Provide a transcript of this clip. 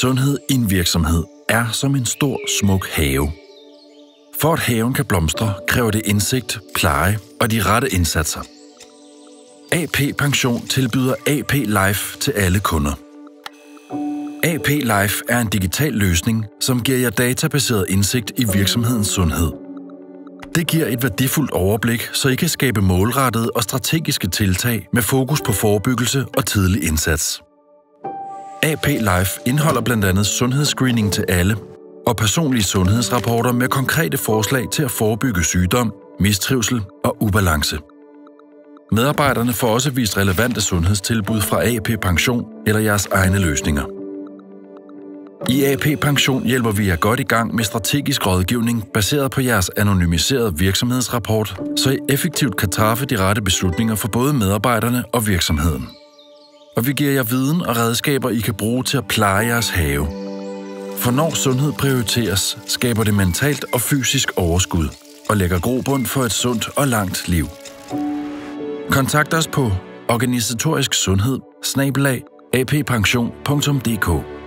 Sundhed i en virksomhed er som en stor, smuk have. For at haven kan blomstre, kræver det indsigt, pleje og de rette indsatser. AP Pension tilbyder AP Life til alle kunder. AP Life er en digital løsning, som giver jer databaseret indsigt i virksomhedens sundhed. Det giver et værdifuldt overblik, så I kan skabe målrettede og strategiske tiltag med fokus på forebyggelse og tidlig indsats. AP Life indeholder blandt andet sundhedsscreening til alle og personlige sundhedsrapporter med konkrete forslag til at forebygge sygdom, mistrivsel og ubalance. Medarbejderne får også vist relevante sundhedstilbud fra AP Pension eller jeres egne løsninger. I AP Pension hjælper vi jer godt i gang med strategisk rådgivning baseret på jeres anonymiserede virksomhedsrapport, så I effektivt kan træffe de rette beslutninger for både medarbejderne og virksomheden. Og vi giver jer viden og redskaber, I kan bruge til at pleje jeres have. For når sundhed prioriteres, skaber det mentalt og fysisk overskud og lægger grobund for et sundt og langt liv. Kontakt os på organisatorisksundhed@appension.dk